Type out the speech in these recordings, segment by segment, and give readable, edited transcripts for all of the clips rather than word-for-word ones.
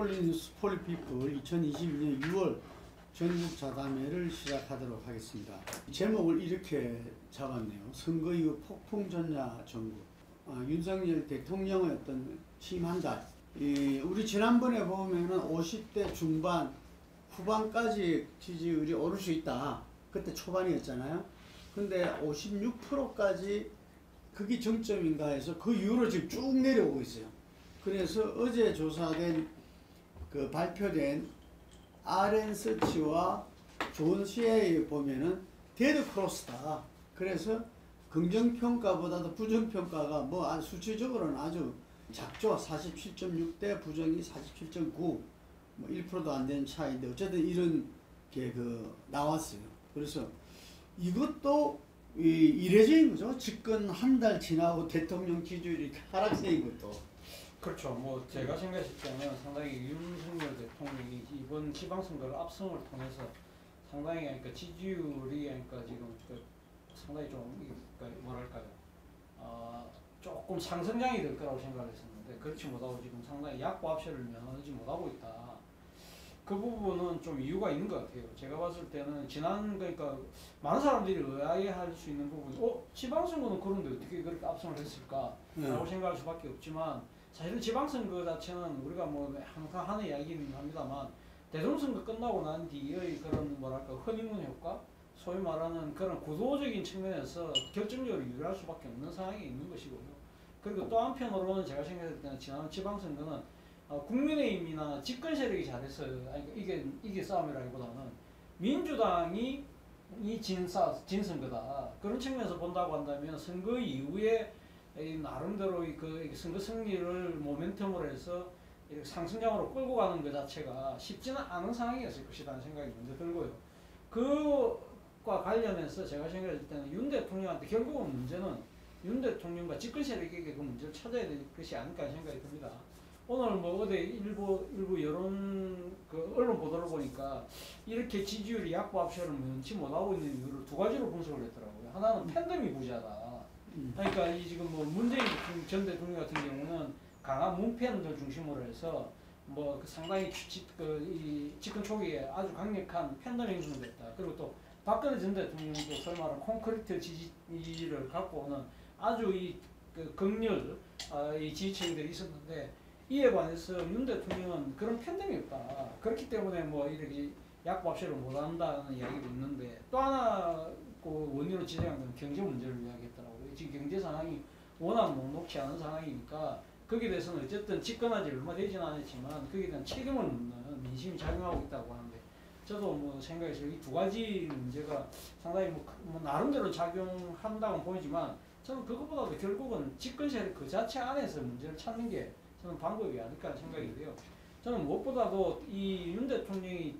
폴리 뉴스 폴리피플 2022년 6월 전국 자담회를 시작하도록 하겠습니다. 제목을 이렇게 잡았네요. 선거 이후 폭풍 전야 정국. 윤석열 대통령의 어떤 취임 한 달. 우리 지난번에 보면은 50대 중반 후반까지 지지율이 오를 수 있다. 그때 초반이었잖아요. 근데 56%까지 그게 정점인가 해서 그 이후로 지금 쭉 내려오고 있어요. 그래서 어제 조사된 그 발표된 RN서치와 존시에 보면은 데드 크로스다. 그래서 긍정평가보다도 부정평가가 뭐 수치적으로는 아주 작죠. 47.6대 부정이 47.9, 뭐 1%도 안 되는 차이인데 어쨌든 이런 게 나왔어요. 그래서 이것도 이례적인 거죠. 집권 한 달 지나고 대통령 지지율이 하락세인 것도. 그렇죠. 뭐 제가 생각했을 때는 상당히 윤석열 대통령이 이번 지방선거를 압승을 통해서 상당히 그러니까 지지율이 그러니까 지금 상당히 좀 뭐랄까요, 조금 상승장이 될 거라고 생각을 했었는데 그렇지 못하고 지금 상당히 약보합세를 면하지 못하고 있다. 그 부분은 좀 이유가 있는 것 같아요. 제가 봤을 때는 그러니까 많은 사람들이 의아해할 수 있는 부분이 지방선거는 그런데 어떻게 그렇게 압승을 했을까? 라고 생각할 수밖에 없지만 사실은 지방선거 자체는 우리가 뭐 항상 하는 이야기는 합니다만 대통령선거 끝나고 난 뒤의 그런 뭐랄까 허니문 효과? 소위 말하는 그런 구도적인 측면에서 결정적으로 유리할 수밖에 없는 상황이 있는 것이고요. 그리고 또 한편으로는 제가 생각할 때는 지난 지방선거는 국민의힘이나 집권 세력이 잘했어요. 이게 싸움이라기보다는 민주당이 진 선거다. 그런 측면에서 본다고 한다면 선거 이후에 나름대로 그 선거 승리를 모멘텀으로 해서 상승장으로 끌고 가는 것 자체가 쉽지는 않은 상황이었을 것이라는 생각이 먼저 들고요. 그과 관련해서 제가 생각할 때는 윤 대통령한테 결국은 문제는 윤 대통령과 집권 세력에게 그 문제를 찾아야 될 것이 아닐까 생각이 듭니다. 오늘 뭐 어디 일부 여론 언론 보도를 보니까 이렇게 지지율이 약보합세를 면치 못하고 있는 이유를 두 가지로 분석을 했더라고요. 하나는 팬덤이 부재하다. 그러니까 지금 뭐 문재인 전 대통령 같은 경우는 강한 문팬들 중심으로 해서 뭐 상당히 집권 초기에 아주 강력한 팬덤 행동을 했다. 그리고 또 박근혜 전 대통령도 소위 말하는 콘크리트 지지를 갖고 오는 아주 극렬 이 지지층들이 있었는데 이에 관해서 윤 대통령은 그런 팬덤이 없다. 그렇기 때문에 뭐 이렇게 약보합세를 못한다는 이야기도 있는데 또 하나 원인으로 지적한 건 경제 문제를 이야기했더라고요. 지금 경제 상황이 워낙 녹록치 않은 상황이니까 거기에 대해서는 어쨌든 집권한 지 얼마 되지는 않았지만 거기에 대한 책임을 묻는 민심이 작용하고 있다고 하는데 저도 뭐 생각해서 이 두 가지 문제가 상당히 뭐 나름대로 작용한다고 보이지만 저는 그것보다도 결국은 집권 세력 그 자체 안에서 문제를 찾는 게 저는 방법이 아닐까 생각이 돼요. 저는 무엇보다도 이 윤 대통령이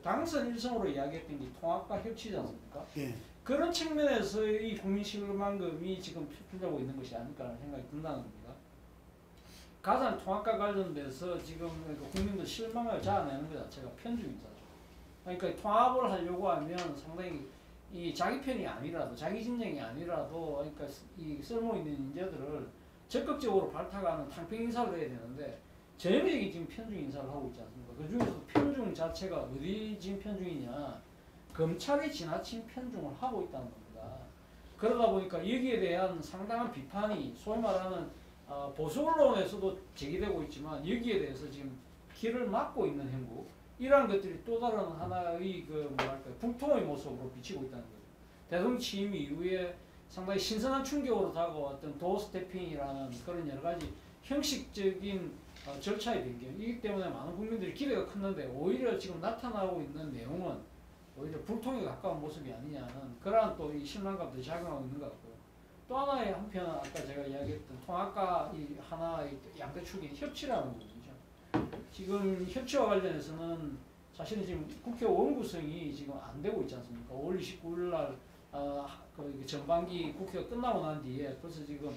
당선 일성으로 이야기했던 게 통합과 협치지 않습니까? 예. 그런 측면에서 이 국민 실망감이 지금 표출되고 있는 것이 아닐까라는 생각이 든다는 겁니다. 가장 통합과 관련돼서 지금 국민들 실망을 자아내는 것 자체가 편중인사죠. 그러니까 통합을 하려고 하면 상당히 이 자기 편이 아니라도 자기 진영이 아니라도 그러니까 이 쓸모 있는 인재들을 적극적으로 발탁하는 탕평 인사를 해야 되는데 전형적인 지금 편중 인사를 하고 있지 않습니까? 그 중에서도 편중 자체가 어디 지금 편중이냐? 검찰이 지나친 편중을 하고 있다는 겁니다. 그러다 보니까 여기에 대한 상당한 비판이 소위 말하는 보수 언론에서도 제기되고 있지만 여기에 대해서 지금 길을 막고 있는 행보 이러한 것들이 또 다른 하나의 불통의 모습으로 비치고 있다는 거죠. 대통령 취임 이후에 상당히 신선한 충격으로 다가왔던 도어스태핑이라는 그런 여러 가지 형식적인 절차의 변경이기 때문에 많은 국민들이 기대가 컸는데 오히려 지금 나타나고 있는 내용은 오히려 불통에 가까운 모습이 아니냐는 그러한 또 이 실망감도 작용하고 있는 것 같고요. 또 하나의 한편은 아까 제가 이야기했던 통합과 이 하나의 양대 축인 협치라는 부분이죠. 지금 협치와 관련해서는 사실은 지금 국회의원 구성이 지금 안 되고 있지 않습니까? 5월 29일 날 전반기 국회가 끝나고 난 뒤에 벌써 지금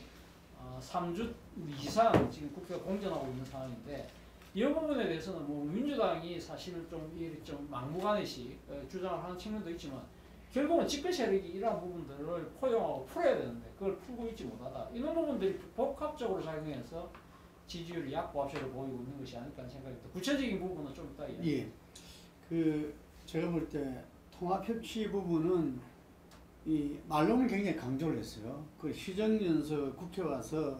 3주 이상 지금 국회가 공전하고 있는 상황인데 이 부분에 대해서는 뭐 민주당이 사실 좀 막무가내식 주장을 하는 측면도 있지만 결국은 집권 세력이 이러한 부분들을 포용하고 풀어야 되는데 그걸 풀고 있지 못하다. 이런 부분들이 복합적으로 작용해서 지지율이 약보합세를 보이고 있는 것이 아닐까 하는 생각이 듭니다. 구체적인 부분은 좀 이따 이야기. 예. 그 제가 볼 때 통합협치 부분은 이 말로는 굉장히 강조를 했어요. 그 시정연서 국회 와서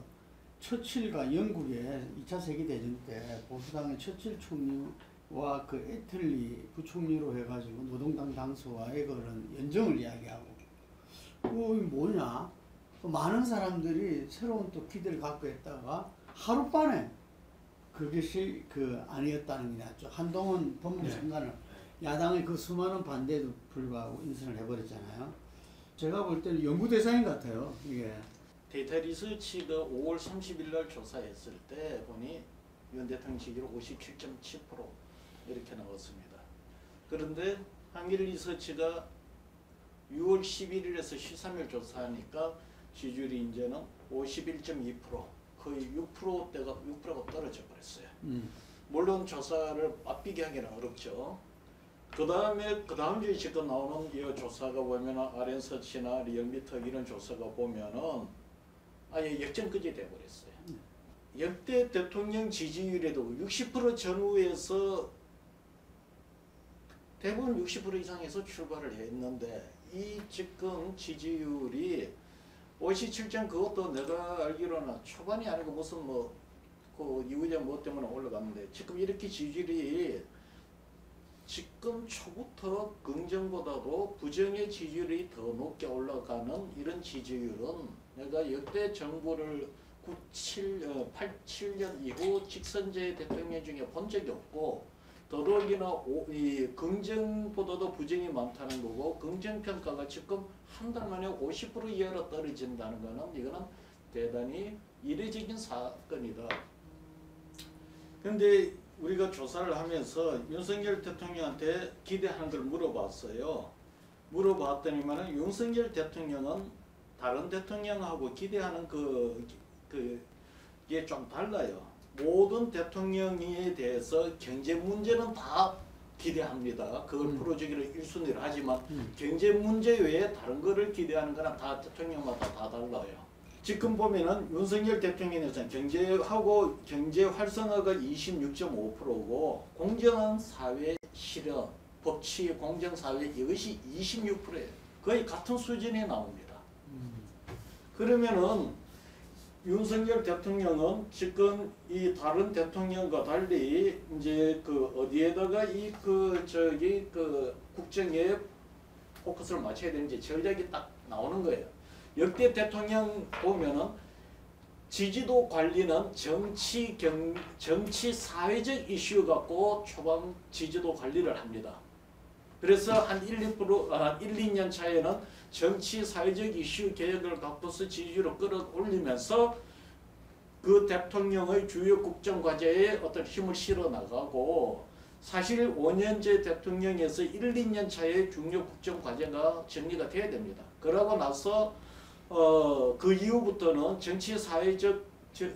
처칠과 영국의 2차 세계대전 때 보수당의 처칠 총리와 그 애틀리 부총리로 해가지고 노동당 당수와의 그런 연정을 이야기하고 이게 뭐냐? 많은 사람들이 새로운 또 기대를 갖고 있다가 하룻밤에 그것이 아니었다는 게 낫죠. 한동훈 법무장관을 야당의 그 수많은 반대에도 불구하고 인선을 해버렸잖아요. 제가 볼 때는 연구 대상인 것 같아요. 이게 데이터 리서치가 5월 30일 날 조사했을 때 보니 윤 대통령 지지율 57.7% 이렇게 나왔습니다. 그런데 한길 리서치가 6월 11일에서 13일 조사하니까 지지율이 이제는 51.2% 거의 6%가 떨어져 버렸어요. 물론 조사를 맞비기 하기는 어렵죠. 그 다음 주에 지금 나오는 이 조사가 보면 RN서치나 리얼미터 이런 조사가 보면은 아예 역전까지 돼버렸어요. 역대 대통령 지지율에도 60% 전후에서 대부분 60% 이상에서 출발을 했는데 이 지금 지지율이 57점 그것도 내가 알기로는 초반이 아니고 무슨 그 이후에 뭐 때문에 올라갔는데 지금 이렇게 지지율이 지금 초부터 긍정보다도 부정의 지지율이 더 높게 올라가는 이런 지지율은 내가 역대 정부를 87년 이후 직선제 대통령 중에 본 적이 없고 더더욱이나 이 긍정보다도 부정이 많다는 거고 긍정평가가 지금 한 달 만에 50% 이하로 떨어진다는 거는 이거는 대단히 이례적인 사건이다. 그런데 우리가 조사를 하면서 윤석열 대통령한테 기대하는 걸 물어봤어요. 물어봤더니만은 윤석열 대통령은 다른 대통령하고 기대하는 그게 좀 달라요. 모든 대통령에 대해서 경제 문제는 다 기대합니다. 그걸 풀어주기를 1순위로 하지만 경제 문제 외에 다른 거를 기대하는 거는 다 대통령마다 다 달라요. 지금 보면은 윤석열 대통령에서는 경제하고 경제 활성화가 26.5%고 공정한 사회 실현, 법치 공정 사회 이것이 26%예요. 거의 같은 수준이 나옵니다. 그러면은 윤석열 대통령은 지금 이 다른 대통령과 달리 이제 어디에다가 국정에 포커스를 맞춰야 되는지 전략이 딱 나오는 거예요. 역대 대통령 보면은 지지도 관리는 정치 사회적 이슈 갖고 초반 지지도 관리를 합니다. 그래서 한 1-2년 차에는 정치 사회적 이슈 개혁을 갖고서 지지율을 끌어올리면서 그 대통령의 주요 국정 과제에 어떤 힘을 실어 나가고 사실 5년제 대통령에서 1-2년 차에 중요 국정 과제가 정리가 돼야 됩니다. 그러고 나서 그 이후부터는 정치 사회적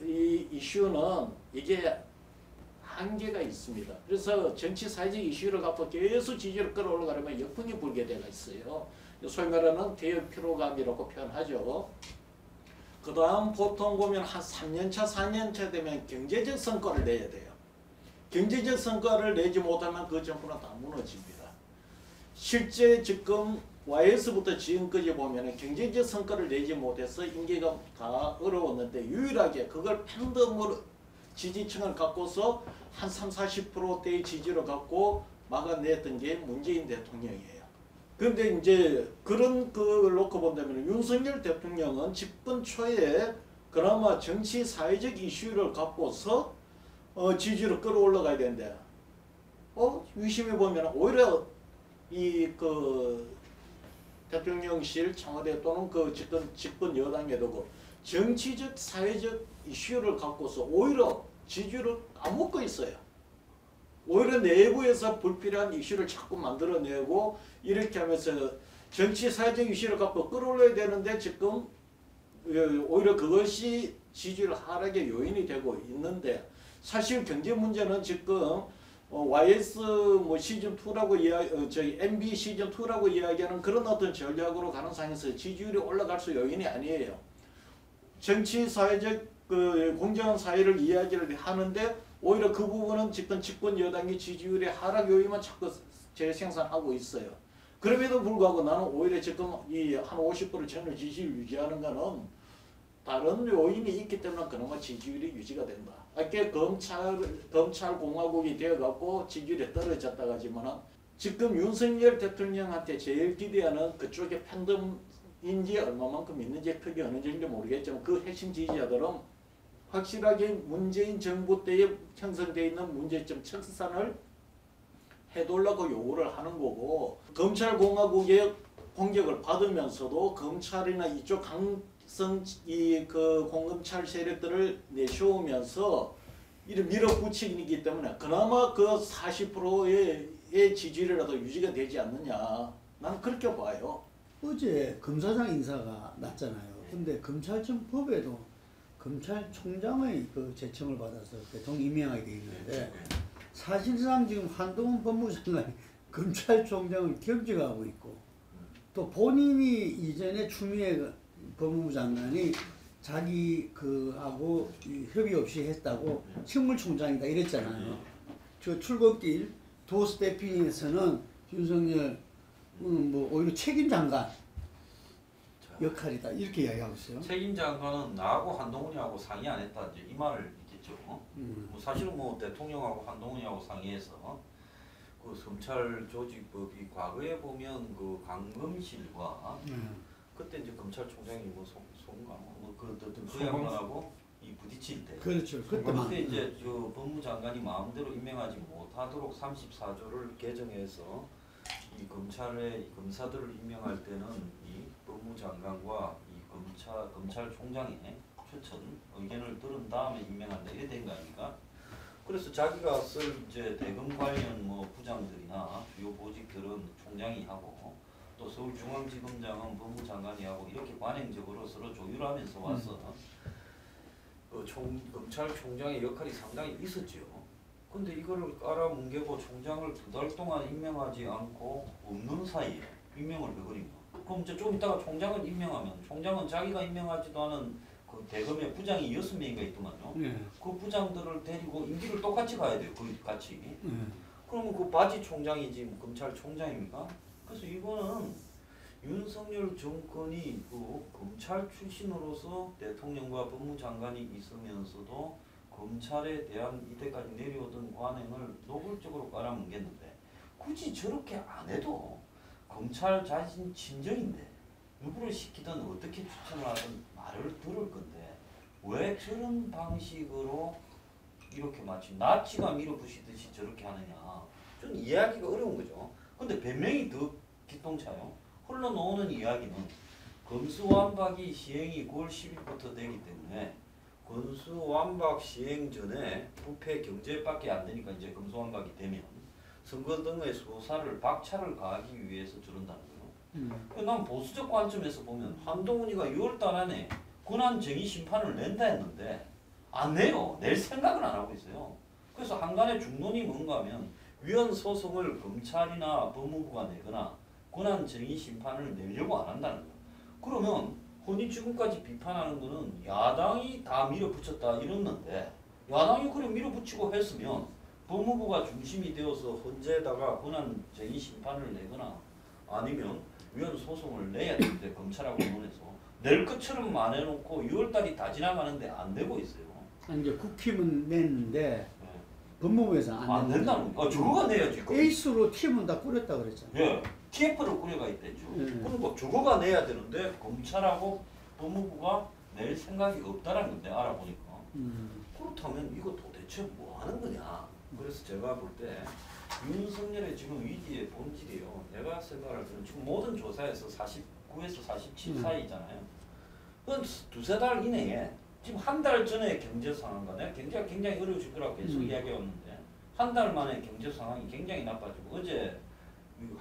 이 이슈는 이게 한계가 있습니다. 그래서 정치 사회적 이슈를 갖고 계속 지지를 끌어올라가려면 역풍이 불게 되어 있어요. 소위 말하는 대역 피로감이라고 표현하죠. 그 다음 보통 보면 한 3년차, 4년차 되면 경제적 성과를 내야 돼요. 경제적 성과를 내지 못하면 그 정부는 다 무너집니다. 실제 지금 YS부터 지금까지 보면 경제적 성과를 내지 못해서 임기가 다 어려웠는데 유일하게 그걸 팬덤으로 지지층을 갖고서 한 30-40%대의 지지를 갖고 막아냈던 게 문재인 대통령이에요. 그런데 이제 그런 걸 놓고 본다면 윤석열 대통령은 집권 초에 그나마 정치 사회적 이슈를 갖고서 지지를 끌어올라가야 되는데 유심히 보면 오히려 대통령실 청와대 또는 집권 여당에도 정치적 사회적 이슈를 갖고서 오히려 지지를 안 먹고 있어요. 오히려 내부에서 불필요한 이슈를 자꾸 만들어내고 이렇게 하면서 정치 사회적 이슈를 갖고 끌어올려야 되는데 지금 오히려 그것이 지지율 하락의 요인이 되고 있는데 사실 경제 문제는 지금 YS 시즌2라고 MB 시즌2라고 이야기하는 그런 어떤 전략으로 가는 상황에서 지지율이 올라갈 수 요인이 아니에요. 정치 사회적 그 공정한 사회를 이야기를 하는데 오히려 그 부분은 집권 여당의 지지율의 하락 요인만 자꾸 재생산하고 있어요. 그럼에도 불구하고 나는 오히려 지금 이 한 50% 채널 지지율 유지하는 거는 다른 요인이 있기 때문에 그나마 지지율이 유지가 된다. 아까 검찰 공화국이 되어갖고 지지율이 떨어졌다고 하지만은 지금 윤석열 대통령한테 제일 기대하는 그쪽의 팬덤인지 얼마만큼 있는지 크게 어느 정도 모르겠지만 그 핵심 지지자들은 확실하게 문재인 정부 때에 형성되어 있는 문제점 청산을 해달라고 요구를 하는 거고 검찰 공화국의 공격을 받으면서도 검찰이나 이쪽 강성 그 공검찰 세력들을 내세우면서 이를 밀어붙이기 때문에 그나마 그 40%의 지지율이라도 유지가 되지 않느냐. 난 그렇게 봐요. 어제 검사장 인사가 났잖아요. 근데 검찰청 법에도 검찰총장의 그 제청을 받아서 대통령 임명하게 돼 있는데 사실상 지금 한동훈 법무장관이 검찰총장을 겸직하고 있고 또 본인이 이전에 추미애 법무부 장관이 자기 그하고 협의 없이 했다고 식물총장이다 이랬잖아요. 저 출근길 도스태핑에서는 윤석열 뭐 오히려 책임 장관 역할이다 이렇게 이야기하고 있어요. 책임 장관은 나하고 한동훈이하고 상의 안 했다 이제 이 말을 있겠죠. 뭐 사실은 뭐 대통령하고 한동훈이하고 상의해서 그 검찰 조직법이 과거에 보면 그 강검실과 그때 이제 검찰총장이 뭐 그 양반하고 이 부딪힐 때. 그렇죠. 그때 이제 저 법무장관이 마음대로 임명하지 못하도록 34조를 개정해서 이 검사들을 임명할 때는 이 법무장관과 이 검찰총장의 추천 의견을 들은 다음에 임명한다 이래 된 거 아닙니까? 그래서 자기가 쓸 이제 대검 관련 뭐 부장들이나 주요 보직들은 총장이 하고 또 서울중앙지검장은 법무장관이 하고 이렇게 관행적으로 서로 조율하면서 와서 그 검찰총장의 역할이 상당히 있었죠. 근데 이거를 깔아뭉개고 총장을 2달 동안 임명하지 않고 없는 사이에 임명을 해버립니다. 그럼 이제 좀 이따가 총장을 임명하면 총장은 자기가 임명하지도 않은 그 대검의 부장이 6명인가 있더만요. 그 부장들을 데리고 임기를 똑같이 가야 돼요. 같이. 그러면 그 바지 총장이지 뭐 검찰총장입니까? 그래서 이거는 윤석열 정권이 그 검찰 출신으로서 대통령과 법무장관이 있으면서도 검찰에 대한 이때까지 내려오던 관행을 노골적으로 깔아뭉갰는데 굳이 저렇게 안 해도 검찰 자신 친정인데 누구를 시키든 어떻게 추천을 하든 말을 들을 건데 왜 저런 방식으로 이렇게 마치 나치가 밀어붙이듯이 저렇게 하느냐 좀 이해하기가 어려운 거죠. 근데 변명이 더 기똥차요. 흘러나오는 이야기는 검수완박이 시행이 9월 10일부터 되기 때문에 검수완박 시행 전에 부패 경제밖에 안 되니까 이제 검수완박이 되면 선거 등의 수사를 박차를 가하기 위해서 저런다는 거예요. 난 보수적 관점에서 보면 한동훈이가 6월달 안에 권한 정의 심판을 낸다 했는데 안 내요. 낼 생각은 안 하고 있어요. 그래서 한간의 중론이 뭔가 하면 위헌 소송을 검찰이나 법무부가 내거나 권한 정의 심판을 내려고 안 한다는 거예요. 그러면 흔히 지금까지 비판하는 거는 야당이 다 밀어붙였다 이랬는데 야당이 그래 밀어붙이고 했으면 법무부가 중심이 되어서 헌재에다가 권한 정의 심판을 내거나 아니면 위헌 소송을 내야 되는데 검찰하고 논해서 낼 것처럼 말해놓고 6월달이 다 지나가는데 안 되고 있어요. 아니 이제 국힘은 냈는데 법무부에서 안 된다는 거. 저거가 내야지. 에이스로 팀은 다 꾸렸다 그랬잖아요. 예, TF를 꾸려가 있댔죠. 그럼 저거가 내야 되는데 검찰하고 법무부가 낼 생각이 없다라는 건데 알아보니까. 그렇다면 이거 도대체 뭐 하는 거냐. 그래서 제가 볼 때 윤석열의 지금 위기의 본질이요. 내가 생각할 때는 지금 모든 조사에서 49에서 47 사이잖아요. 그건 2-3달 이내에 지금 한 달 전에 경제 상황과 내가 경제가 굉장히 어려워질 거라고 계속 이야기해왔는데 한 달 만에 경제 상황이 굉장히 나빠지고 어제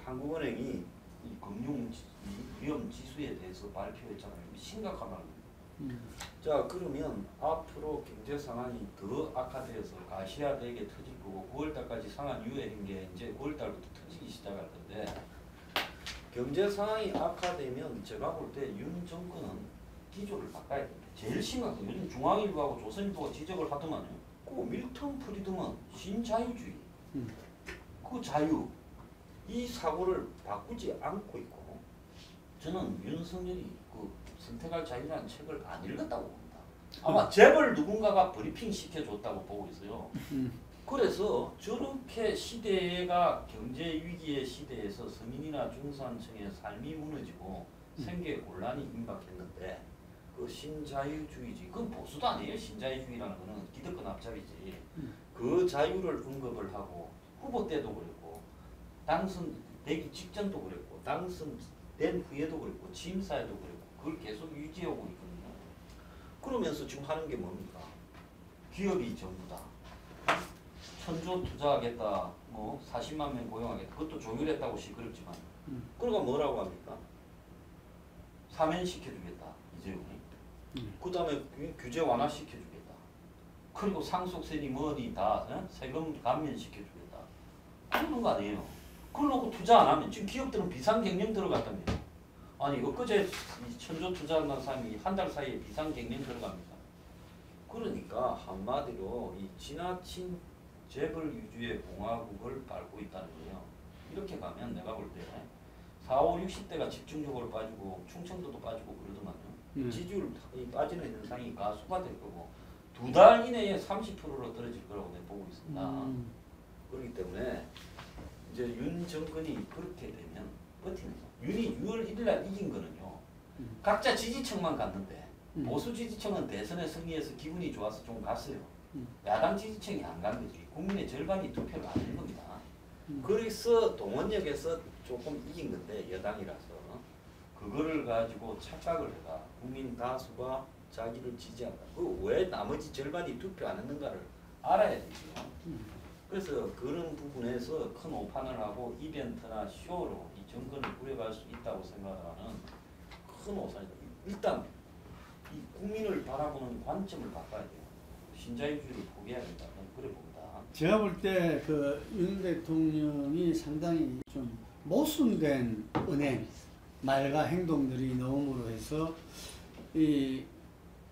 한국은행이 이 금융 위험 지수에 대해서 발표했잖아요. 심각하다는 거예요. 자 그러면 앞으로 경제 상황이 더 악화되어서 가시화되게 터질 거고 9월달까지 상한 유예인 게 이제 9월달부터 터지기 시작할 건데 경제 상황이 악화되면 제가 볼 때 윤 정권은 기조를 바꿔야 됩니다. 제일 심한 건 요즘 중앙일보하고 조선일보가 지적을 하더만요. 그 밀턴 프리드먼 신자유주의, 그 자유 이 사고를 바꾸지 않고 있고 저는 윤석열이 그 선택할 자유라는 책을 안 읽었다고 봅니다. 아마 재벌 누군가가 브리핑 시켜줬다고 보고 있어요. 그래서 저렇게 시대가 경제 위기의 시대에서 서민이나 중산층의 삶이 무너지고 생계 곤란이 임박했는데 그 신자유주의지 그건 보수도 아니에요. 신자유주의라는 거는 기득권 앞잡이지. 그 자유를 언급을 하고 후보 때도 그랬고 당선되기 직전도 그랬고 당선된 후에도 그랬고 취임사에도 그랬고 그걸 계속 유지하고 있거든요. 그러면서 지금 하는 게 뭡니까? 기업이 전부다. 1,000조 투자하겠다. 뭐 40만 명 고용하겠다. 그것도 조율했다고 시끄럽지만 그러니까 뭐라고 합니까? 사면시켜주겠다. 이재용이. 그 다음에 규제 완화시켜주겠다. 그리고 상속세니 뭐니 다 세금 감면시켜주겠다. 그러는 거 아니에요. 그걸 놓고 투자 안 하면 지금 기업들은 비상경영 들어갔답니다. 아니 엊그제 1,000조 투자한 사람이 한 달 사이에 비상경영 들어갑니다. 그러니까 한마디로 이 지나친 재벌 위주의 공화국을 밟고 있다는 거예요. 이렇게 가면 내가 볼 때 40, 60대가 집중적으로 빠지고 충청도도 빠지고 그러더만요. 지지율 빠지는 현상이 가수가 될 거고 2달 이내에 30%로 떨어질 거라고 내가 보고 있습니다. 그렇기 때문에 이제 윤 정권이 그렇게 되면 버티는 거. 윤이 6월 1일 날 이긴 거는요. 각자 지지층만 갔는데 보수 지지층은 대선에 승리해서 기분이 좋아서 좀 갔어요. 야당 지지층이 안 간 거지. 국민의 절반이 투표를 안 한 겁니다. 그래서 동원역에서 조금 이긴 건데 여당이라서 그거를 가지고 착각을 해가 국민 다수가 자기를 지지한다. 그 왜 나머지 절반이 투표 안 했는가를 알아야 되죠. 그래서 그런 부분에서 큰 오판을 하고 이벤트나 쇼로 이 정권을 꾸려갈 수 있다고 생각하는 큰 오산이다. 일단 이 국민을 바라보는 관점을 바꿔야 돼요. 신자유주의를 포기해야 된다. 그래 봅니다. 제가 볼 때 그 윤 대통령이 상당히 좀 모순된 은행 말과 행동들이 나옴으로 해서 이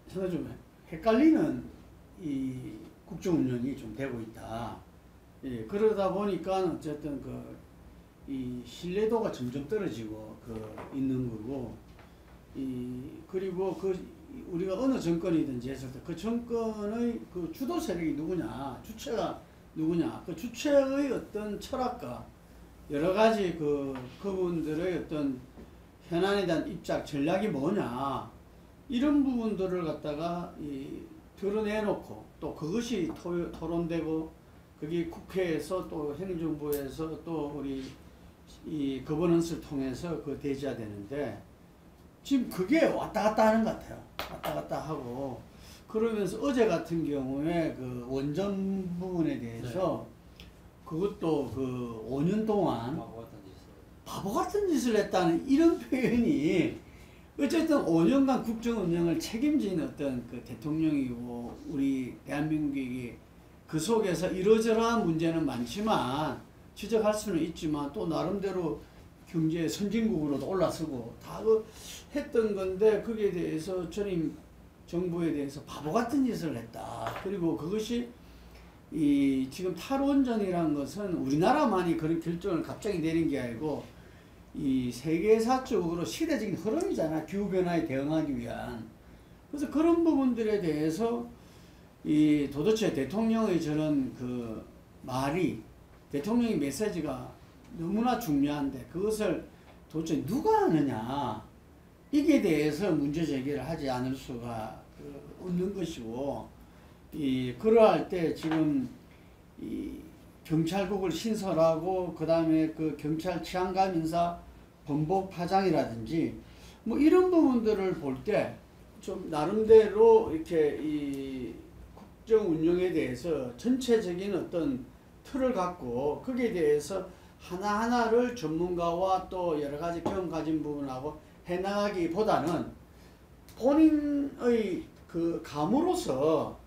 상당히 좀 헷갈리는 이 국정 운영이 좀 되고 있다. 예, 그러다 보니까 어쨌든 그 이 신뢰도가 점점 떨어지고 있는 거고 그리고 우리가 어느 정권이든지 했을 때 그 정권의 그 주도 세력이 누구냐, 주체가 누구냐, 그 주체의 어떤 철학과 여러 가지 그분들의 어떤 현안에 대한 입장, 전략이 뭐냐, 이런 부분들을 갖다가 드러내놓고 또 그것이 토론되고 그게 국회에서 또 행정부에서 또 우리 이 거버넌스를 통해서 대지가 되는데 지금 그게 왔다 갔다 하는 것 같아요. 왔다 갔다 하고 그러면서 어제 같은 경우에 그 원전 부분에 대해서 그것도 5년 동안 바보 같은 짓을 했다는 이런 표현이 어쨌든 5년간 국정 운영을 책임진 어떤 그 대통령이고 우리 대한민국이 그 속에서 이러저러한 문제는 많지만 지적할 수는 있지만 또 나름대로 경제 선진국으로도 올라서고 다 했던 건데 거기에 대해서 전임 정부에 대해서 바보 같은 짓을 했다. 그리고 그것이 지금 탈원전이라는 것은 우리나라만이 그런 결정을 갑자기 내린 게 아니고 이 세계사적으로 시대적인 흐름이잖아. 기후변화에 대응하기 위한. 그래서 그런 부분들에 대해서 도대체 대통령의 저런 그 말이 대통령의 메시지가 너무나 중요한데 그것을 도대체 누가 하느냐 이게 대해서 문제 제기를 하지 않을 수가 없는 것이고 그러할 때 지금 경찰국을 신설하고 그 다음에 그 경찰 치안감 인사 번복파장이라든지 뭐 이런 부분들을 볼 때 좀 나름대로 이렇게 국정 운영에 대해서 전체적인 어떤 틀을 갖고 거기에 대해서 하나하나를 전문가와 또 여러 가지 경험 가진 부분하고 해나가기보다는 본인의 그 감으로서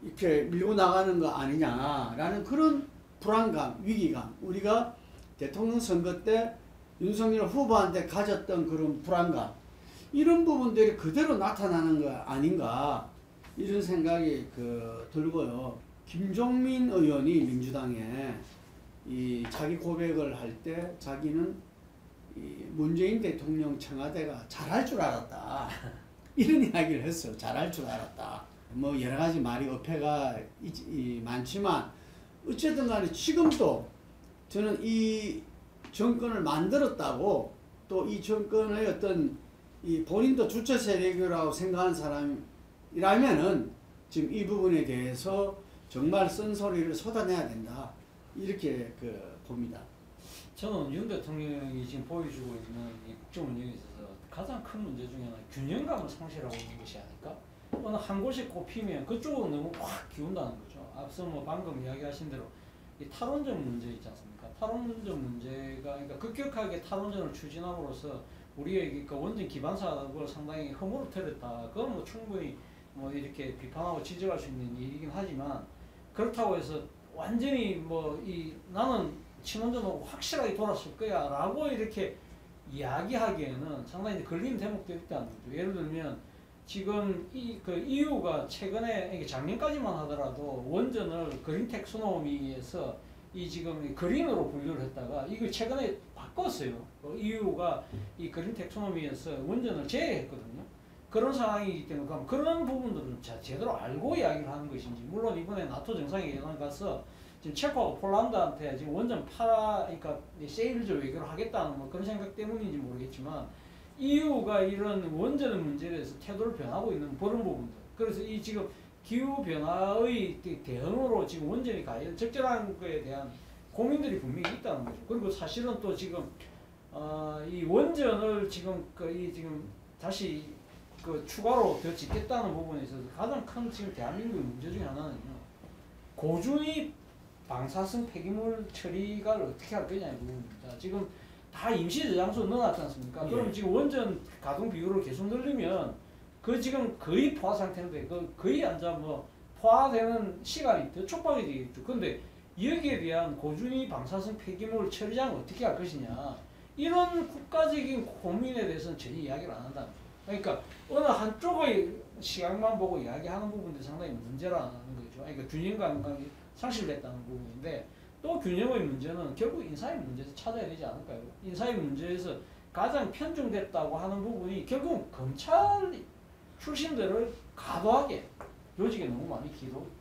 이렇게 밀고 나가는 거 아니냐라는 그런 불안감, 위기감, 우리가 대통령 선거 때 윤석열 후보한테 가졌던 그런 불안감, 이런 부분들이 그대로 나타나는 거 아닌가 이런 생각이 들고요. 김종민 의원이 민주당에 이 자기 고백을 할 때 자기는 이 문재인 대통령 청와대가 잘할 줄 알았다 이런 이야기를 했어요. 잘할 줄 알았다. 뭐 여러 가지 말이 어폐가 많지만 어쨌든 간에 지금도 저는 이 정권을 만들었다고 또 이 정권의 어떤 이 본인도 주체 세력이라고 생각하는 사람이라면은 지금 이 부분에 대해서 정말 쓴소리를 쏟아내야 된다 이렇게 봅니다. 저는 윤 대통령이 지금 보여주고 있는 이 국정 운영에 있어서 가장 큰 문제 중에 하나는 균형감을 상실하고 있는 것이 아닐까? 어느 한 곳이 꼽히면 그쪽으로 너무 확 기운다는 거죠. 앞서 뭐 방금 이야기하신 대로 이 탈원전 문제 있지 않습니까? 탈원전 문제가 그러니까 급격하게 탈원전을 추진함으로써 우리의 그러니까 원전 기반 사업을 상당히 허물어 터렸다. 그건 뭐 충분히 뭐 이렇게 비판하고 지적할 수 있는 일이긴 하지만 그렇다고 해서 완전히 뭐 나는 친원전으로 확실하게 돌았을 거야라고 이렇게 이야기하기에는 상당히 걸리는 대목들이 있다는 거죠. 예를 들면 지금 EU가 최근에 작년까지만 하더라도 원전을 그린 텍소노미에서 지금 그린으로 분류를 했다가 이거 최근에 바꿨어요. EU가 이 그린 텍소노미에서 원전을 제외했거든요. 그런 상황이기 때문에 그럼 그런 부분들은 제대로 알고 이야기를 하는 것인지, 물론 이번에 나토 정상회의에 가서 지금 체코하고 폴란드한테 지금 원전 그러니까 세일즈 외교를 하겠다는 뭐 그런 생각 때문인지 모르겠지만 EU가 이런 원전 문제에 대해서 태도를 변하고 있는 그런 부분들. 그래서 이 지금 기후 변화의 대응으로 지금 원전이 과연 적절한 거에 대한 고민들이 분명히 있다는 거죠. 그리고 사실은 또 지금 이 원전을 지금 지금 다시 추가로 더 짓겠다는 부분에 있어서 가장 큰 지금 대한민국의 문제 중에 하나는요. 고준위 방사성 폐기물 처리가 어떻게 할 거냐의 부분입니다. 지금 다 임시 저장소 넣어놨지 않습니까? 예. 그럼 지금 원전 가동 비율을 계속 늘리면 그 지금 거의 포화 상태인데 거의 뭐 포화되는 시간이 더 촉박이 되겠죠. 근데 여기에 대한 고준위 방사성 폐기물 처리장을 어떻게 할 것이냐 이런 국가적인 고민에 대해서는 전혀 이야기를 안 한다는 거죠. 그러니까 어느 한쪽의 시각만 보고 이야기하는 부분들이 상당히 문제라는 거죠. 그러니까 균형 감각이 상실됐다는 부분인데 또 균형의 문제는 결국 인사의 문제에서 찾아야 되지 않을까요? 인사의 문제에서 가장 편중됐다고 하는 부분이 결국 검찰 출신들을 과도하게 요직에 너무 많이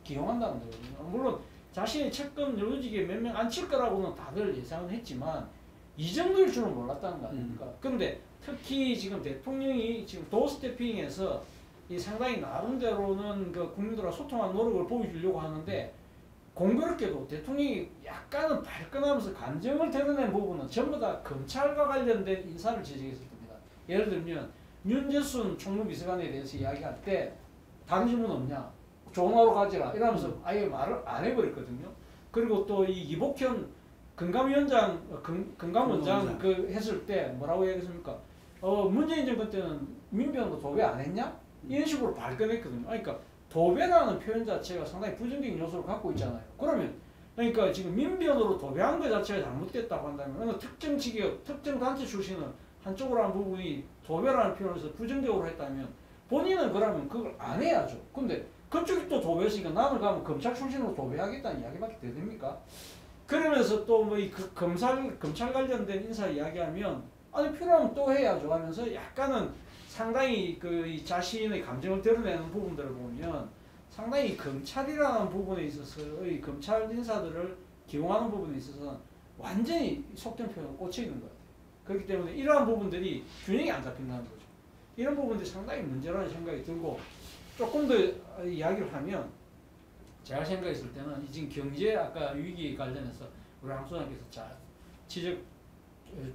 기용한다는 거거든요. 물론 자신의 측근 요직에 몇 명 앉힐 거라고는 다들 예상은 했지만 이 정도일 줄은 몰랐다는 거 아닙니까? 그런데 특히 지금 대통령이 지금 도어스태핑에서 이 상당히 나름대로는 국민들과 소통하는 노력을 보여주려고 하는데 공교롭게도 대통령이 약간은 발끈하면서 감정을 드러낸 부분은 전부 다 검찰과 관련된 인사를 지적했을 겁니다. 예를 들면 윤재순 총무비서관에 대해서 이야기할 때 다른 질문 없냐? 조언하러 가지라 이러면서 아예 말을 안 해버렸거든요. 그리고 또 이 이복현 금감원장 했을 때 뭐라고 얘기했습니까? 문재인 정권 때는 민변도 도배 안 했냐? 이런 식으로 발끈했거든요. 그러니까 도배라는 표현 자체가 상당히 부정적인 요소를 갖고 있잖아요. 그러니까 지금 민변으로 도배한 것 자체가 잘못됐다고 한다면 어느 특정 직역, 특정 단체 출신은 한쪽으로 한 부분이 도배라는 표현에서 부정적으로 했다면 본인은 그러면 그걸 안 해야죠. 근데 그쪽이 또 도배했으니까 나는 가면 검찰 출신으로 도배하겠다는 이야기밖에 됩니까? 그러면서 또 뭐 이 검찰 관련된 인사 이야기하면 아니 필요하면 또 해야죠 하면서 약간은 상당히 이 자신의 감정을 드러내는 부분들을 보면 상당히 검찰이라는 부분에 있어서의 검찰 인사들을 기용하는 부분에 있어서 완전히 속된 표현을 꽂혀 있는 것 같아요. 그렇기 때문에 이러한 부분들이 균형이 안 잡힌다는 거죠. 이런 부분들이 상당히 문제라는 생각이 들고 조금 더 이야기를 하면 제가 생각했을 때는 지금 경제 아까 위기 관련해서 우리 한 소장께서 지적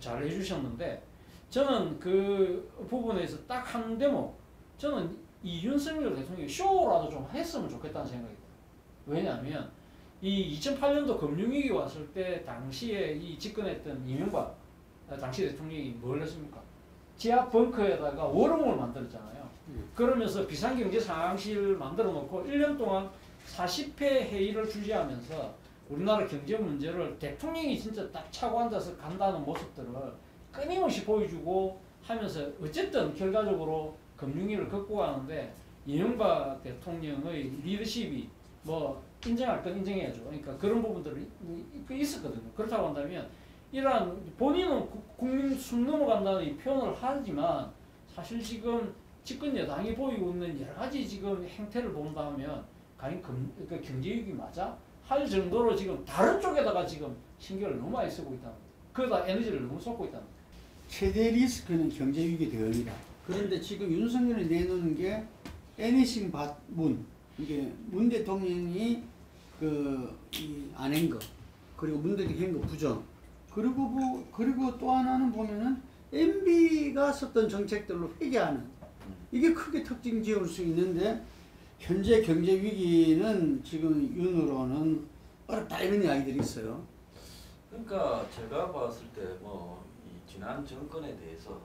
잘 해주셨는데 저는 그 부분에서 딱 한 대목 저는 이 윤석열 대통령이 쇼라도 좀 했으면 좋겠다는 생각이 들어요. 왜냐하면 이 2008년도 금융위기 왔을 때 당시에 이 집권했던 이명박 당시 대통령이 뭘 했습니까? 지하 벙커에다가 워룸을 만들었잖아요. 그러면서 비상경제 상황실 만들어 놓고 1년 동안 40회 회의를 주재하면서 우리나라 경제 문제를 대통령이 진짜 딱 차고 앉아서 간다는 모습들을 끊임없이 보여주고 하면서 어쨌든 결과적으로 금융위기를 극복하는데 이명박 대통령의 리더십이 뭐 인정할 건 인정해야죠. 그러니까 그런 부분들이 있었거든요. 그렇다고 한다면 이러한 본인은 국민 숨 넘어간다는 이 표현을 하지만 사실 지금 집권 여당이 보이고 있는 여러 가지 지금 행태를 본다 하면 과연 그 경제위기 맞아? 할 정도로 지금 다른 쪽에다가 지금 신경을 너무 많이 쓰고 있다는 거예요. 그러다 에너지를 너무 쏟고 있다는 거예요. 최대 리스크는 경제위기 대응이다. 그런데 지금 윤석열이 내놓는 게 애니싱 문, 이게 문 대통령이 안 한 거, 그리고 문 대통령이 한 거 부정, 그리고 또 하나는 보면은 MB가 썼던 정책들로 회귀하는, 이게 크게 특징 지을 수 있는데 현재 경제 위기는 지금 윤으로는 어렵다 이런 이야기들이 있어요. 그러니까 제가 봤을 때 뭐 이 지난 정권에 대해서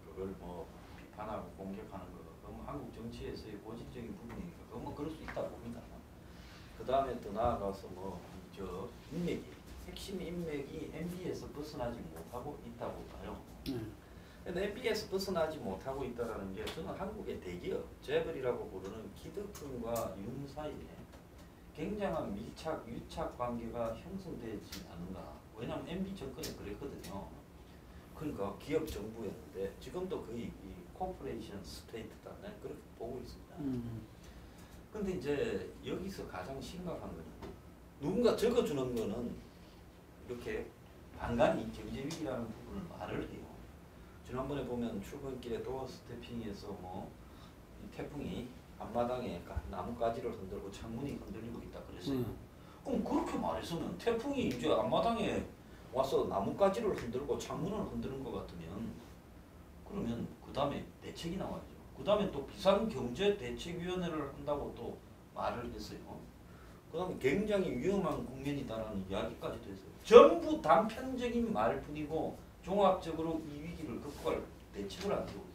그걸 뭐 비판하고 공격하는 거 그건 한국 정치에서의 고질적인 부분이니까 그건 뭐 그럴 수 있다고 봅니다. 그 다음에 또 나아가서 뭐 저 인맥이 핵심 인맥이 MB에서 벗어나지 못하고 있다고 봐요. 근데 MB에서 벗어나지 못하고 있다라는 게 저는 한국의 대기업, 재벌이라고 부르는 기득권과 윤 사이에 굉장한 밀착, 유착 관계가 형성되지 않는가. 왜냐하면 MB 정권이 그랬거든요. 그러니까 기업 정부였는데 지금도 거의 이 코퍼레이션 스테이트다. 네, 그렇게 보고 있습니다. 근데 이제 여기서 가장 심각한 거는 누군가 적어주는 거는 이렇게 간간히 경제 위기라는 부분을 말을 해요. 지난번에 보면 출근길에 도어 스태핑에서 뭐 이 태풍이 앞마당에 나뭇가지를 흔들고 창문이 흔들리고 있다 그랬어요. 그럼 그렇게 말해서는 태풍이 이제 앞마당에 와서 나뭇가지를 흔들고 창문을 흔드는 것 같으면 그러면 그 다음에 대책이 나와야죠. 그 다음에 또 비상경제대책위원회를 한다고 또 말을 했어요. 그 다음에 굉장히 위험한 국면이다라는 이야기까지도 했어요. 전부 단편적인 말뿐이고 종합적으로 이 위기를 극복할 대책을 안 세우고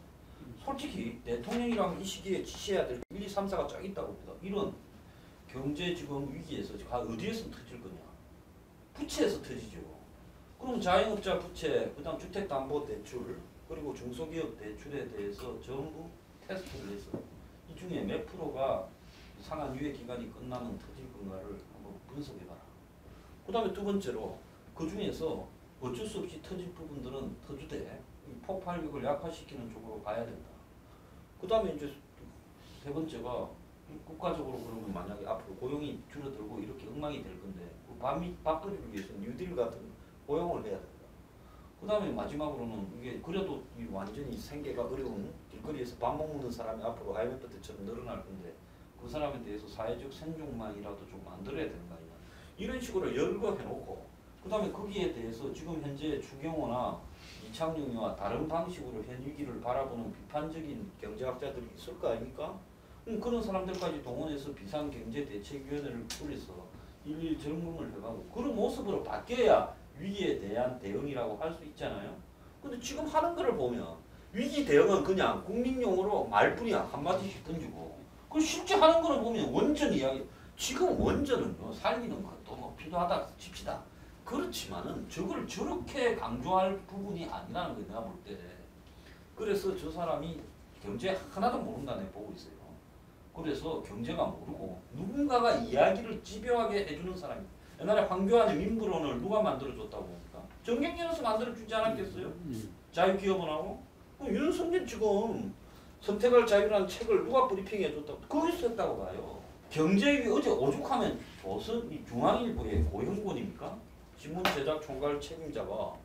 솔직히 대통령이랑 이 시기에 지시해야 될 1, 2, 3, 4가 쫙 있다고 봅니다. 이런 경제 지금 위기에서 어디에서 터질 거냐? 부채에서 터지죠. 그럼 자영업자 부채, 그 다음 주택담보대출, 그리고 중소기업 대출에 대해서 전부 테스트를 해서 이 중에 몇 프로가 상한 유예 기간이 끝나면 터질 건가를 한번 분석해봐라. 그 다음에 두 번째로 그 중에서 어쩔 수 없이 터질 부분들은 터주되 폭발력을 약화시키는 쪽으로 가야 된다. 그 다음에 이제 세 번째가 국가적으로 그러면 만약에 앞으로 고용이 줄어들고 이렇게 엉망이 될 건데 그 바꾸기 위해서 뉴딜 같은 고용을 해야 된다. 그 다음에 마지막으로는 이게 그래도 완전히 생계가 어려운 길거리에서 밥 먹는 사람이 앞으로 IMF 때처럼 늘어날 건데 그 사람에 대해서 사회적 생존망이라도 좀 만들어야 되는 거 아니냐. 이런 식으로 열거해놓고 그 다음에 거기에 대해서 지금 현재 추경호나 이창용이와 다른 방식으로 현 위기를 바라보는 비판적인 경제학자들이 있을 거 아닙니까? 그런 사람들까지 동원해서 비상경제대책위원회를 꾸려서 일일 점검을 해가고 그런 모습으로 바뀌어야 위기에 대한 대응이라고 할 수 있잖아요. 근데 지금 하는 거를 보면 위기 대응은 그냥 국민용어로 말뿐이야. 한마디씩 던지고 그 실제 하는 거를 보면 원전 이야기 지금 원전은요 살리는 것도 뭐 필요하다 칩시다. 그렇지만은 저걸 저렇게 강조할 부분이 아니라는 거예요. 내가 볼 때. 그래서 저 사람이 경제 하나도 모른다네 보고 있어요. 그래서 경제가 모르고 누군가가 이야기를 집요하게 해주는 사람이 옛날에 황교안의 민부론을 누가 만들어줬다고 봅니까? 정경련에서 만들어주지 않았겠어요? 자유기업원하고? 윤석열 지금 선택할 자유라는 책을 누가 브리핑해줬다고? 거기서 했다고 봐요. 경제위기 어제 오죽하면 조선 중앙일보의 고영곤입니까? 신문 제작 총괄 책임자가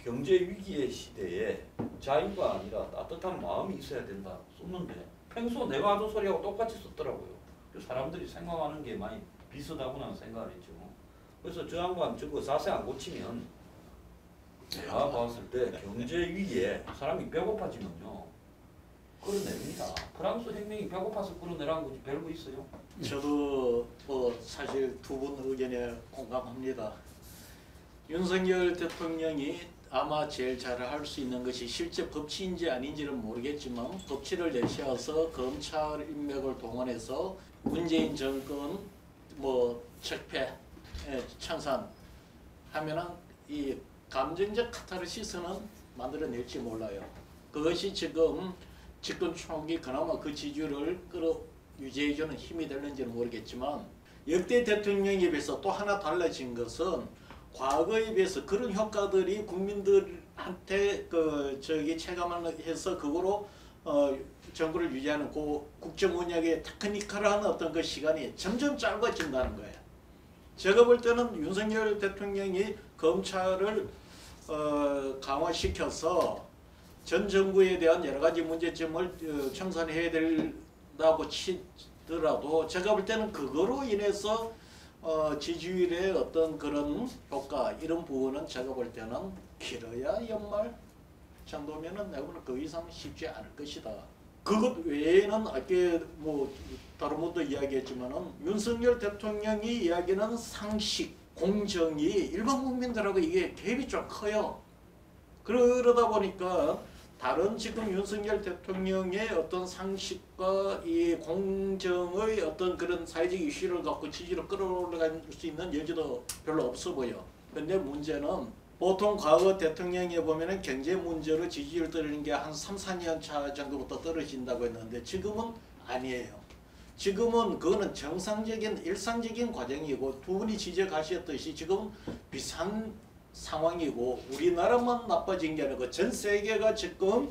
경제위기의 시대에 자유가 아니라 따뜻한 마음이 있어야 된다 썼는데 평소 내가 하던 소리하고 똑같이 썼더라고요. 사람들이 생각하는 게 많이 비슷하구나 생각을 했죠. 그래서 저 양반 저거 자세 안 고치면 제가 봤을 때 경제위기에 사람이 배고파지면요 끌어냅니다. 프랑스 혁명이 배고파서 끌어내라는 거지 별거 있어요? 저도 뭐 사실 두 분 의견에 공감합니다. 윤석열 대통령이 아마 제일 잘 할 수 있는 것이 실제 법치인지 아닌지는 모르겠지만 법치를 내세워서 검찰 인맥을 동원해서 문재인 정권 뭐 적폐 청산하면은 이 감정적 카타르시스는 만들어낼지 몰라요. 그것이 지금 집권 초기 그나마 그 지지율을 유지해주는 힘이 되는지는 모르겠지만 역대 대통령에 비해서 또 하나 달라진 것은 과거에 비해서 그런 효과들이 국민들한테 체감을 해서 그거로 정부를 유지하는 그 국정 운영의 테크니컬한 어떤 그 시간이 점점 짧아진다는 거예요. 제가 볼 때는 윤석열 대통령이 검찰을 강화시켜서 전 정부에 대한 여러 가지 문제점을 청산해야 된다고 치더라도 제가 볼 때는 그거로 인해서 지지율의 어떤 그런 효과 이런 부분은 제가 볼 때는 길어야 연말 정도면은 내가 보는 그 이상 쉽지 않을 것이다. 그것 외에는 아까 뭐 다른 분도 이야기했지만은 윤석열 대통령이 이야기하는 상식, 공정이 일반 국민들하고 이게 갭이 좀 커요. 그러다 보니까 다른 지금 윤석열 대통령의 어떤 상식과 이 공정의 어떤 그런 사회적 이슈를 갖고 지지로 끌어올라갈 수 있는 여지도 별로 없어 보여. 근데 문제는 보통 과거 대통령에 보면은 경제 문제로 지지율 떨어지는 게 한 3, 4년 차 정도부터 떨어진다고 했는데 지금은 아니에요. 지금은 그거는 정상적인 일상적인 과정이고 두 분이 지적하셨듯이 지금 비슷한 상황이고 우리나라만 나빠진 게 아니고 전 세계가 지금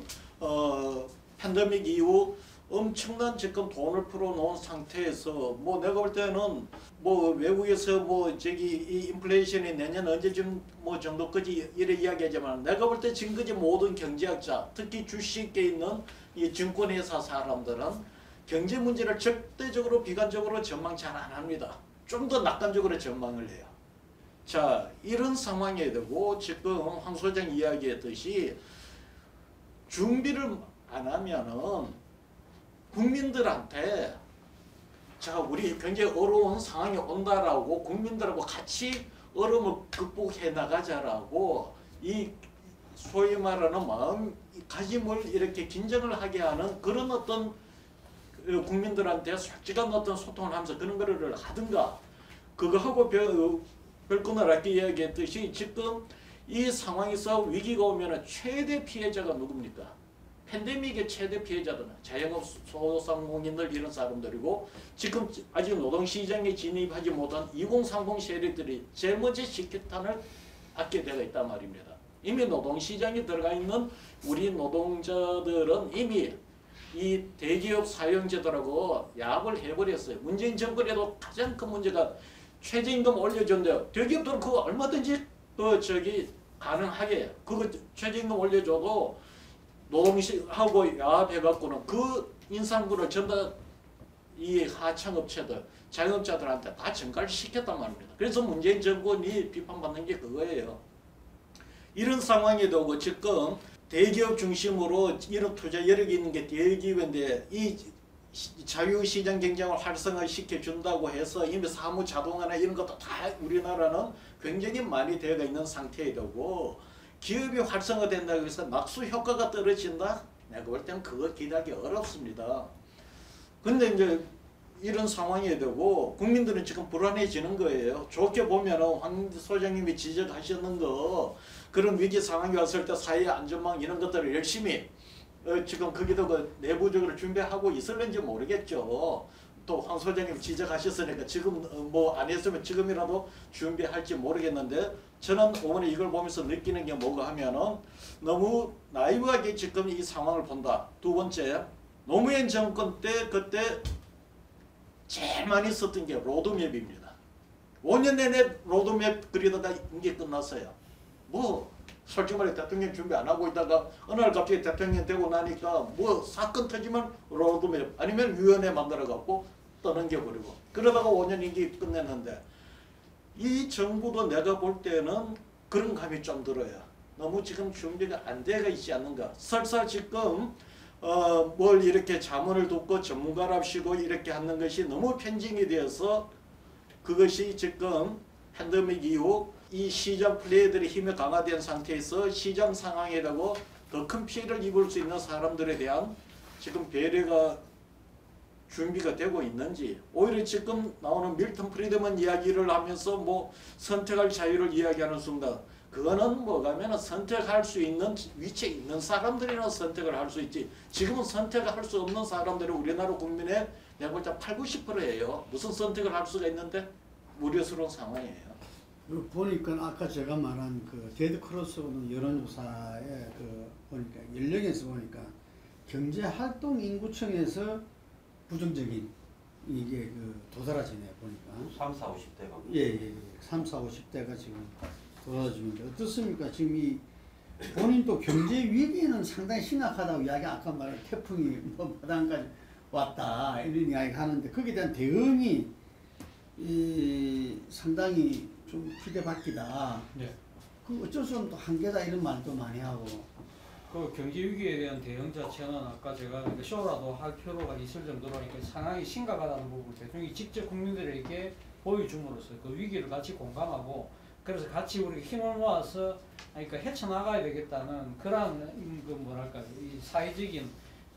팬데믹 이후 엄청난 지금 돈을 풀어놓은 상태에서 뭐 내가 볼 때는 뭐 외국에서 뭐 이 인플레이션이 내년 언제쯤 뭐 정도까지 이래 이야기하지만 내가 볼 때 지금까지 모든 경제학자 특히 주식에 있는 이 증권회사 사람들은 경제 문제를 절대적으로 비관적으로 전망 잘 안 합니다. 좀 더 낙관적으로 전망을 해요. 자, 이런 상황에 되고 지금 황 소장 이야기했듯이 준비를 안 하면은 국민들한테 자, 우리 굉장히 어려운 상황이 온다라고 국민들하고 같이 어려움을 극복해 나가자라고 이 소위 말하는 마음가짐을 이렇게 긴장을 하게 하는 그런 어떤 국민들한테 솔직한 어떤 소통을 하면서 그런 거를 하든가 그거하고 별건을 아까 이야기했듯이 지금 이 상황에서 위기가 오면 최대 피해자가 누굽니까? 팬데믹의 최대 피해자들은 자영업 소상공인들 이런 사람들이고 지금 아직 노동시장에 진입하지 못한 2030 세력들이 제일 먼저 식기탄을 받게 되어 있단 말입니다. 이미 노동시장에 들어가 있는 우리 노동자들은 이미 이 대기업 사용제도라고 야합을 해버렸어요. 문재인 정권에도 가장 큰 문제가 최저임금 올려줬는데요. 대기업들은 그거 얼마든지 가능하게 그거 최저임금 올려줘도 노동시하고 야합해갖고는 그 인상분을 전부 이 하청업체들, 자영업자들한테 다 전가를 시켰단 말입니다. 그래서 문재인 정권이 비판받는 게 그거예요. 이런 상황이 되고 지금 대기업 중심으로 이런 투자 여력이 있는 게 대기업인데 이 자유시장 경쟁을 활성화시켜준다고 해서 이미 사무 자동화나 이런 것도 다 우리나라는 굉장히 많이 되어 있는 상태에 되고 기업이 활성화된다고 해서 낙수 효과가 떨어진다? 내가 볼 때는 그거 기대하기 어렵습니다. 근데 이제 이런 상황이 되고 국민들은 지금 불안해지는 거예요. 좋게 보면 황 소장님이 지적하셨는 거 그런 위기 상황이 왔을 때 사회 안전망 이런 것들을 열심히 지금 거기도 내부적으로 준비하고 있을는지 모르겠죠. 또 황 소장님 지적하셨으니까 지금 뭐 안 했으면 지금이라도 준비할지 모르겠는데 저는 어머니 이걸 보면서 느끼는 게 뭐가 하면은 너무 나이브하게 지금 이 상황을 본다. 두 번째, 노무현 정권 때 그때 제일 많이 썼던 게 로드맵입니다. 5년 내내 로드맵 그리다가 임기 끝났어요. 뭐 솔직히 말해 대통령 준비 안 하고 있다가 어느 날 갑자기 대통령 되고 나니까 뭐 사건 터지면 로드맵 아니면 위원회 만들어 갖고 떠넘겨버리고 그러다가 5년 임기 끝냈는데 이 정부도 내가 볼 때는 그런 감이 좀 들어요. 너무 지금 준비가 안 되어 있지 않는가. 설사 지금 뭘 이렇게 자문을 듣고 전문가랍시고 이렇게 하는 것이 너무 편중이 되어서 그것이 지금 팬데믹 이후 이 시장 플레이들의 힘이 강화된 상태에서 시장 상황에 되고 더 큰 피해를 입을 수 있는 사람들에 대한 지금 배려가 준비가 되고 있는지 오히려 지금 나오는 밀턴 프리드먼 이야기를 하면서 뭐 선택할 자유를 이야기하는 순간 그거는 뭐가면은 선택할 수 있는 위치에 있는 사람들이나 선택을 할 수 있지. 지금은 선택할 수 없는 사람들이 우리나라 국민의 내가 볼 때 80~90%예요. 무슨 선택을 할 수가 있는데 우려스러운 상황이에요. 보니까 아까 제가 말한 그 데드크로스는 여론조사에 그 보니까 연령에서 보니까 경제활동 인구층에서 부정적인 이게 그 도드라지네요 보니까. 3, 4, 50대가. 예. 3, 4, 50대가 지금 도드라지는데 어떻습니까? 지금 이 본인도 경제 위기는 상당히 심각하다고 이야기 아까 말한 태풍이 뭐 바닥까지 왔다 이런 이야기 하는데 거기에 대한 대응이 상당히 좀 기대받기다. 네. 그 어쩔 수 없는 또 한계다 이런 말도 많이 하고. 그 경제 위기에 대한 대응 자체는 아까 제가 쇼라도 할 필요가 있을 정도로 상황이 심각하다는 부분을 대통령이 직접 국민들에게 보여줌으로써 그 위기를 같이 공감하고 그래서 같이 우리 힘을 모아서 그러니까 헤쳐나가야 되겠다는 그런 그 뭐랄까 이 사회적인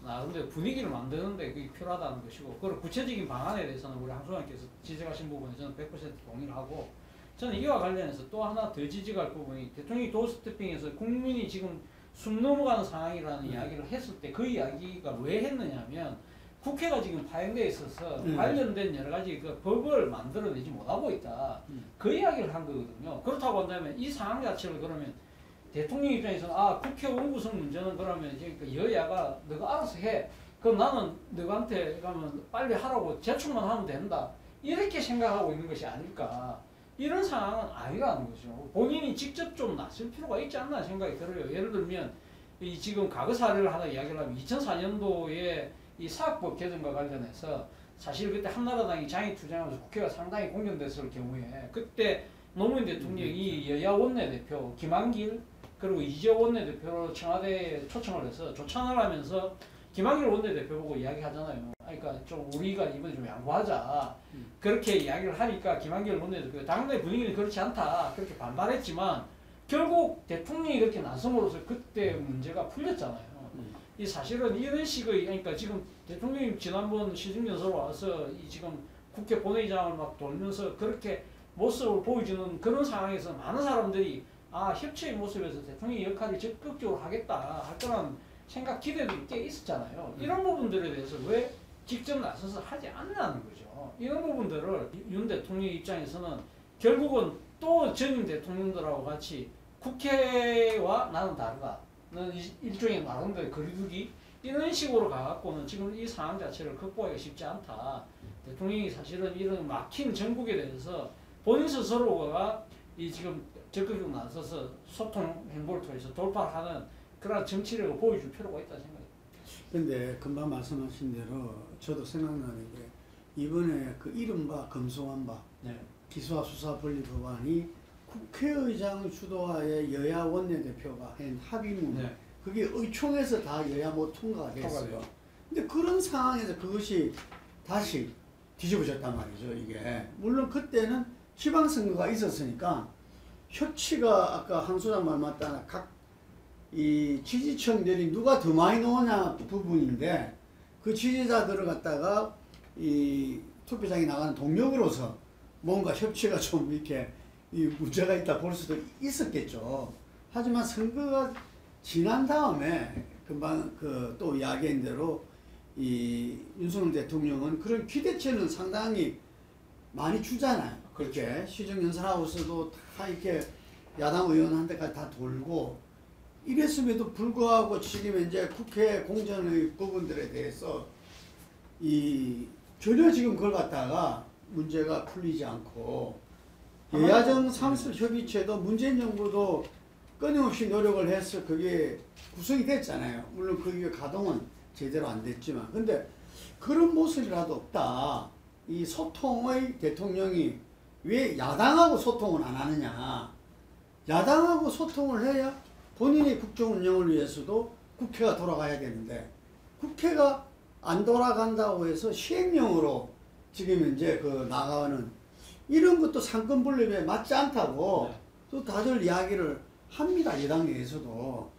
나름대로 분위기를 만드는데 그게 필요하다는 것이고 그리고 구체적인 방안에 대해서는 우리 항소장께서 지적하신 부분에 저는 100% 동의를 하고 저는 이와 관련해서 또 하나 더 지적할 부분이 대통령이 도어스태핑에서 국민이 지금 숨 넘어가는 상황이라는 이야기를 했을 때 그 이야기가 왜 했느냐면 국회가 지금 파행되어 있어서 관련된 여러 가지 그 법을 만들어내지 못하고 있다. 그 이야기를 한 거거든요. 그렇다고 한다면 이 상황 자체를 그러면 대통령 입장에서는 국회 원구성 문제는 그러면 그 여야가 너가 알아서 해. 그럼 나는 너한테 가면 빨리 하라고 제출만 하면 된다. 이렇게 생각하고 있는 것이 아닐까. 이런 상황은 아니라는 거죠. 본인이 직접 좀 나설 필요가 있지 않나 생각이 들어요. 예를 들면 이 지금 과거 사례를 하나 이야기를 하면 2004년도에 이 사학법 개정과 관련해서 사실 그때 한나라당이 장애 투쟁하면서 국회가 상당히 공전됐을 경우에 그때 노무현 대통령이 여야 원내대표 김한길 그리고 이재호 원내대표로 청와대에 초청을 해서 조찬을 하면서 김한길 원내대표 보고 이야기하잖아요. 그러니까 좀 우리가 이번에 좀 양보하자. 그렇게 이야기를 하니까 김한길 원내대표 당내 분위기는 그렇지 않다. 그렇게 반발했지만 결국 대통령이 그렇게 나섬으로써 그때 문제가 풀렸잖아요. 이 사실은 이런 식의 그러니까 지금 대통령이 지난번 시중연설로 와서 이 지금 국회 본회의장을 막 돌면서 그렇게 모습을 보여주는 그런 상황에서 많은 사람들이 협치의 모습에서 대통령의 역할을 적극적으로 하겠다 할 거란 생각 기대들이 꽤 있었잖아요. 이런 부분들에 대해서 왜 직접 나서서 하지 않는다는 거죠. 이런 부분들을 윤 대통령 입장에서는 결국은 또 전임 대통령들하고 같이 국회와 나는 다르다는 일종의 나름대로 거리두기 이런 식으로 가갖고는 지금 이 상황 자체를 극복하기가 쉽지 않다. 대통령이 사실은 이런 막힌 전국에 대해서 본인 스스로가 이 지금 적극적으로 나서서 소통 행보를 통해서 돌파하는 그런 정치력을 보여줄 필요가 있다 생각합니다. 근데 금방 말씀하신 대로 저도 생각나는 게 이번에 그 이른바 검수완박 기소와 수사 분리 법안이 국회의장 주도하에 여야 원내대표가 한 합의문 그게 의총에서 다 여야 못 통과가 됐어요. 근데 그런 상황에서 그것이 다시 뒤집어졌단 말이죠. 이게 물론 그때는 지방선거가 있었으니까 협치가 아까 한 소장 말 맞다 각 이 지지층들이 누가 더 많이 나오냐 부분인데 그 지지자들을 갖다가 이 투표장에 나가는 동력으로서 뭔가 협치가 좀 이렇게 이 문제가 있다 볼 수도 있었겠죠. 하지만 선거가 지난 다음에 금방 그 또 이야기한 대로 이 윤석열 대통령은 그런 기대치는 상당히 많이 주잖아요. 그렇게 시정연설하고서도 다 이렇게 야당 의원한테까지 다 돌고 이랬음에도 불구하고 지금 이제 국회 공전의 부분들에 대해서 이 전혀 지금 그걸 갖다가 문제가 풀리지 않고 여야정 상습협의체도 문재인 정부도 끊임없이 노력을 해서 그게 구성이 됐잖아요. 물론 그게 가동은 제대로 안 됐지만 근데 그런 모습이라도 없다. 이 소통의 대통령이 왜 야당하고 소통을 안 하느냐. 야당하고 소통을 해야 본인의 국정 운영을 위해서도 국회가 돌아가야 되는데 국회가 안 돌아간다고 해서 시행령으로 지금 이제 그 나가는 이런 것도 상권분립에 맞지 않다고 또 다들 이야기를 합니다. 여당 내에서도.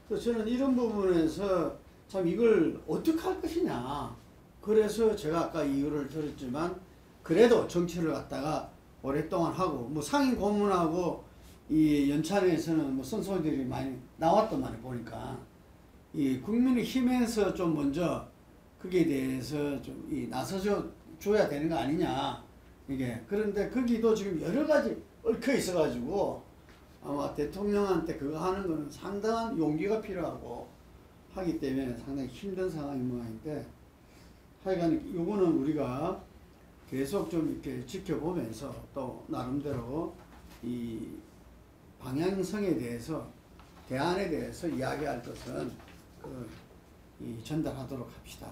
그래서 저는 이런 부분에서 참 이걸 어떻게 할 것이냐. 그래서 제가 아까 이유를 들었지만 그래도 정치를 갖다가 오랫동안 하고 뭐 상임 고문하고 이 연찬에서는 뭐 선소들이 많이 나왔더만 보니까 이 국민의힘에서 좀 먼저 거기에 대해서 좀 이 나서줘 줘야 되는 거 아니냐 이게. 그런데 거기도 지금 여러 가지 얽혀 있어가지고 아마 대통령한테 그거 하는 거는 상당한 용기가 필요하고 하기 때문에 상당히 힘든 상황인 모양인데, 하여간 요거는 우리가 계속 좀 이렇게 지켜보면서 또 나름대로 이 방향성에 대해서, 대안에 대해서 이야기할 것은 이 전달하도록 합시다.